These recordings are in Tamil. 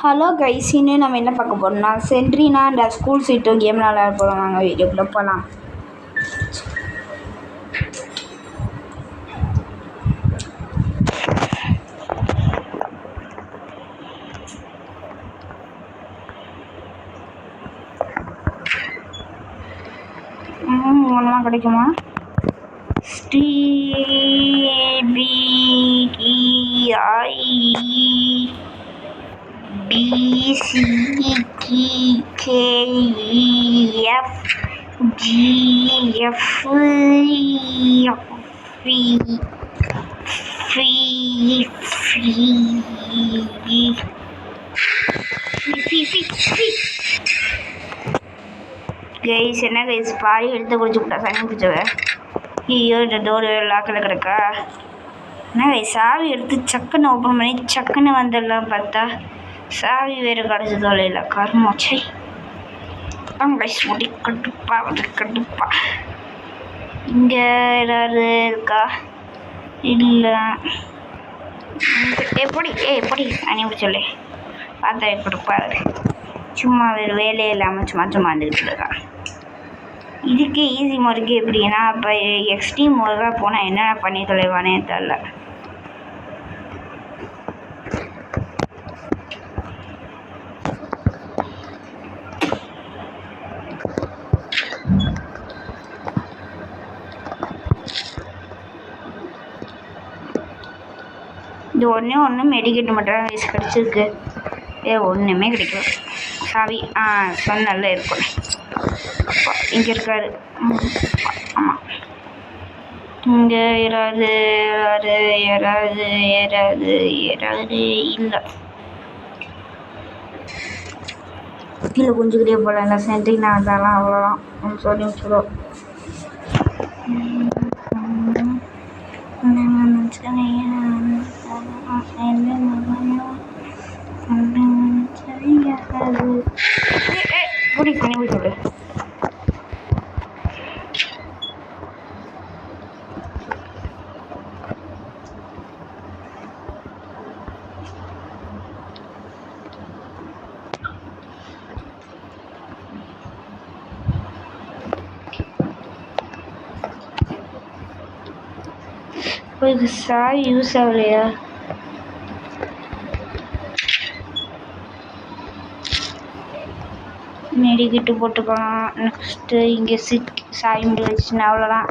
ஹலோ கைஸ், இன்னும் நம்ம என்ன பார்க்க போகிறோம்னா சென்ட்ரினா அந்த ஸ்கூல் சீட்டு கேம் விளாட போகிறோம். வாங்க வீடியோக்குள்ளே போகலாம். ஒன்றா கிடைக்குமா? கைஸ், என்ன கைஸ் பாதி எடுத்து குடிச்சு விட்டா சனி பிடிச்சவ. ஐயோ, இந்த டோர் லாக்கில் கிடக்கா. என்ன கைஸ், சாவி எடுத்து சக்குன்னு ஓப்பன் பண்ணி சக்குன்னு வந்துடலாம் பார்த்தா சாவி வேறு கிடச்சதோ இல்லை கருமாச்சை. கைஸ் முடி கடுப்பா. இங்கே ஏதாவது இருக்கா? இல்லை. எப்படி அனி சொல்லு பார்த்தா கொடுப்பாரு. சும்மா வேறு வேலையே இல்லாமல் சும்மா வந்துக்கிட்டு இருக்கா. இதுக்கு ஈஸி மோடுக்கு எப்படின்னா, இப்போ எக்ஸ்ட்ரீம் மோடுக்காக போனால் என்னென்ன பண்ணி தொலைவானே தெரில. இது ஒன்று மெடிக்கெட் மட்டும் தான் வயசு கிடச்சிருக்கு. ஒன்றுமே கிடைக்கல. சாவி சொன்னல இருக்கும். இங்கே இருக்காரு. ஆமாம், இங்கே யாராவது இல்லை. கீழே குஞ்சுக்கிட்டே போகல. இல்லை சென்ட்ரினா அதெல்லாம் அவ்வளோதான் சொல்லுவோம். பண்ணி சொல்லு. இதுக்கு சாய் யூஸ் ஆகலையா? மெடிக்கிட்டு போட்டுக்கலாம். நெக்ஸ்ட்டு இங்கே சாவி முடி வச்சுன்னா அவ்வளோதான்.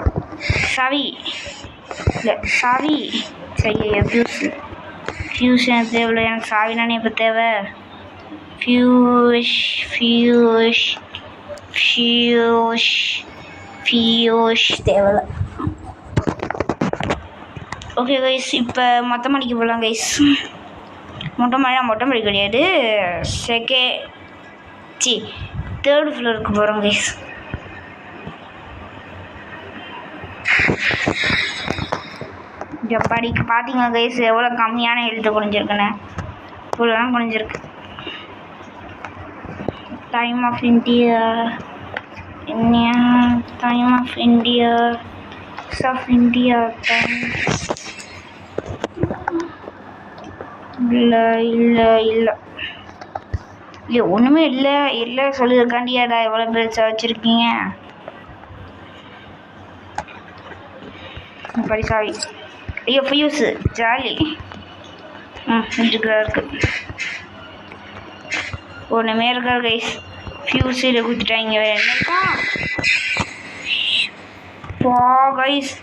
சாவி சரியா? ஃபியூஸ் எனக்கு தேவையில்லை. எனக்கு சாவி தானே இப்போ தேவை. ஃபியூஸ் தேவையில்லை. ஓகே கைஸ், இப்போ மொட்டை மாடிக்கு போகலாம் கைஸ். மொட்டை மாடி கிடையாது, தேர்டு ஃப்ளோருக்கு போகிறோம் கைஸ். படிக்க பார்த்தீங்க கைஸ் எவ்வளோ கம்மியான எழுத்து குறைஞ்சிருக்குன்னு. இவ்வளோதான் குறைஞ்சிருக்கு. Time of India time. இல்லை ஒன்றுமே இல்லை சொல்லியிருக்காண்டியாடா. எவ்வளோ பெருசாக வச்சுருக்கீங்க. படி சாவி. ஐயோ ஃபியூஸு ஜாலி. இருக்கு ஒன்றுமே இருக்காது கைஸ். ஃபியூஸில் கொடுத்துட்டாங்க. வேறு என்ன இருக்கா? கைஸ்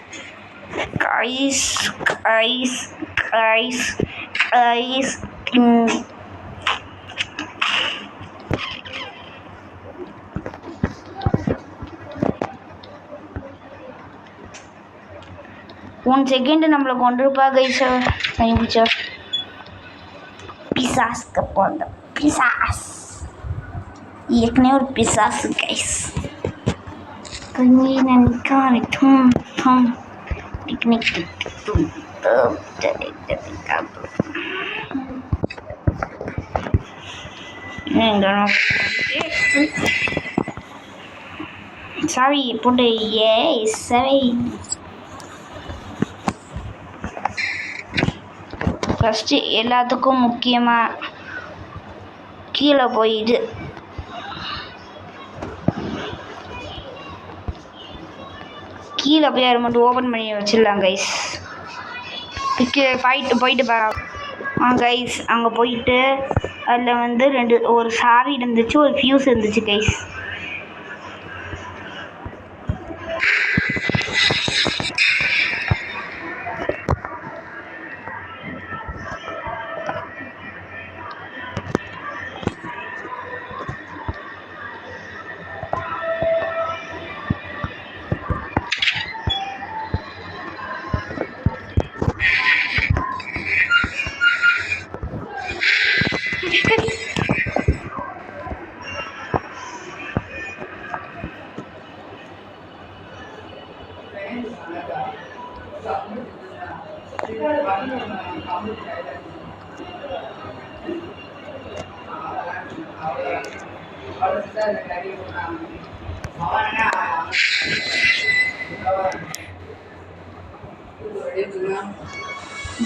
1 செகண்ட் நம்மளை கொண்டிருப்பா கைஸ். தனி பிடிச்சா பிசாஸ்க்கு போந்த பிசாஸ் ஏற்கனவே ஒரு பிசாசு கைஸ். பிக்னிக் சாவி போட்டு சவை. ஃபஸ்ட்டு எல்லாத்துக்கும் முக்கியமாக கீழே போயிட்டு கீழே போய் அதை மட்டும் ஓப்பன் பண்ணி வச்சிடலாம் கைஸ். போயிட்டு கைஸ் அங்கே போயிட்டு அதில் வந்து ஒரு சாவி இருந்துச்சு, ஒரு ஃபியூஸ் இருந்துச்சு guys.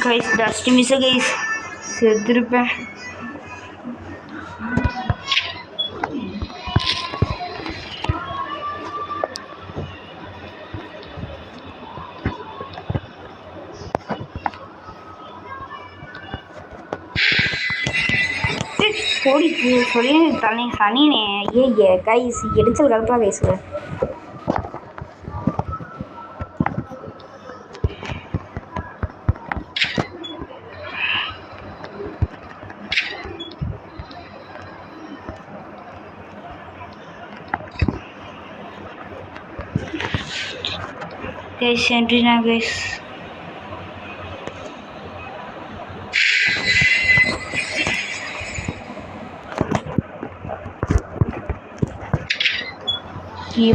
Guys dust miss guys, செத்துருப்பேன். ஓடி சொல்லி தண்ணி சனினே ஏ கைஸ் எடிச்சல் கலப்பா கைஸ். கைஸ் சென்ட்ரினா கைஸ்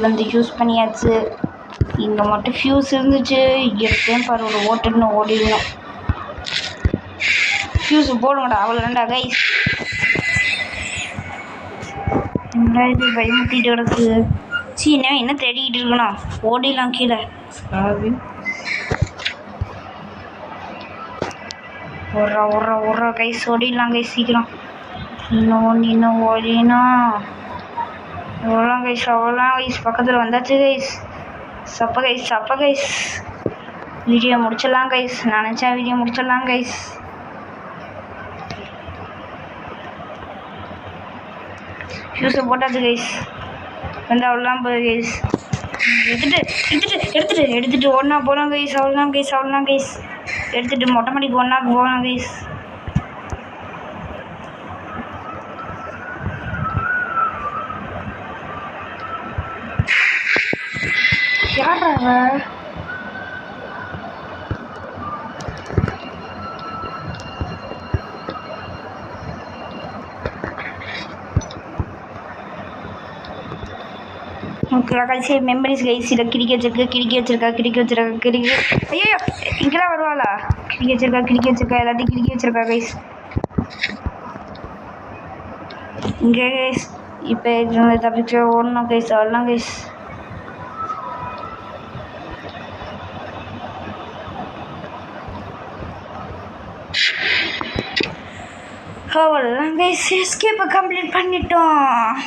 வந்து யூஸ் பண்ணியாச்சு. இங்கே மட்டும் ஃபியூஸ் இருந்துச்சு, எடுத்தேன் பாரு ஒரு ஓட்டுன்னு ஓடிடணும். ஃபியூஸ் போடுங்கடா, அவ்வளோதான்டா கைஸ். இது பயமுத்திட்டு கிடக்கு. என்ன தேடிக்கிட்டு இருக்கணும், ஓடிடலாம் கீழே. ஒரு கைஸ் ஓடிடலாம் கைஸ் சீக்கிரம். இன்னும் ஓடினோம். அவ்வளோலாம் கைஸ் பக்கத்தில் வந்தாச்சு கைஸ். சப்ப கைஸ் வீடியோ முடிச்சிடலாம் கைஸ். நினச்சா வீடியோ முடிச்சிடலாம் கைஸ். ஃபியூஸை போட்டாச்சு கைஸ். வந்து அவ்வளோலாம் போய் கைஸ் எடுத்துட்டு ஒன்றா போகலாம் கைஸ். அவ்வளோதான் கைஸ் எடுத்துகிட்டு மொட்டை மாடிக்கு ஒன்றா போகலாம் கைஸ். யாராங்க கடைசி மெமரிஸ் கைஸ். இதை கிடிக்க வச்சிருக்கா. ஐயோ இங்கெல்லாம் வருவாளா? கிடிக்க வச்சிருக்கா எல்லாத்தையும் கிடிக்க வச்சிருக்கா கைஸ். இங்கே கைஸ் இப்போ தப்பிச்சு ஓடணும் கைஸ். அவ்வளோலாம் கைஸ். அவ்வளோதான் கைஸ், எஸ்கேப்பை கம்ப்ளீட் பண்ணிட்டோம்.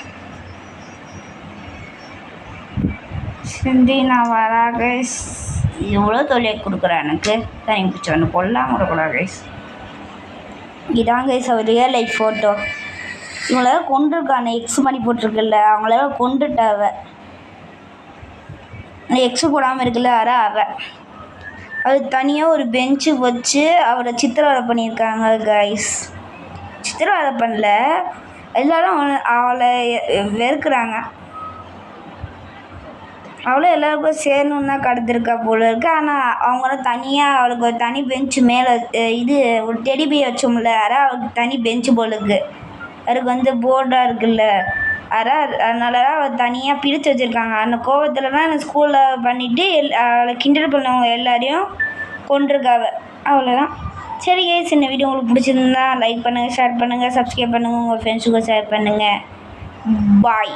சரி நான் வரா கைஸ். எவ்வளோ தொல்லை கொடுக்குறேன் எனக்கு. தனி பிடிச்சி ஒன்று கொல்லாம விடக்கூடாது கைஸ். இதான் கைஸ் அவர் ரியல் லைஃப் ஃபோட்டோ. இவங்களால கொண்டுருக்கான எக்ஸ் பண்ணி போட்டிருக்குல்ல, அவங்களால கொண்டுட்டாவ. எக்ஸு போடாமல் இருக்குல்ல அது தனியாக ஒரு பெஞ்சு வச்சு அவரை சித்திரவதை பண்ணியிருக்காங்க கைஸ். சித்திரவதை பண்ணல, எல்லோரும் அவளை வெறுக்கிறாங்க. அவளும் எல்லாருக்கும் சேரணுன்னு தான் கடத்திருக்கா போல இருக்கு. ஆனால் அவங்களாம் தனியாக அவளுக்கு ஒரு தனி பெஞ்சு மேலே இது ஒரு டெடி பை வச்சோம்ல, அவளுக்கு தனி பெஞ்சு போல இருக்கு. அவருக்கு போர்டாக இருக்குல்ல, அதனால தான் அவள் தனியாக பிரித்து வச்சுருக்காங்க. அந்த கோவத்தில் தான் அந்த ஸ்கூலில் பண்ணிவிட்டு அவளை கிண்டல் பண்ணவங்க எல்லாரையும் கொண்டிருக்காவ. அவ்வளோதான். சரி கைஸ், இந்த வீடியோ உங்களுக்கு பிடிச்சிருந்தா லைக் பண்ணுங்கள், ஷேர் பண்ணுங்கள், சப்ஸ்கிரைப் பண்ணுங்கள், உங்கள் ஃப்ரெண்ட்ஸுக்கும் ஷேர் பண்ணுங்கள். பாய்.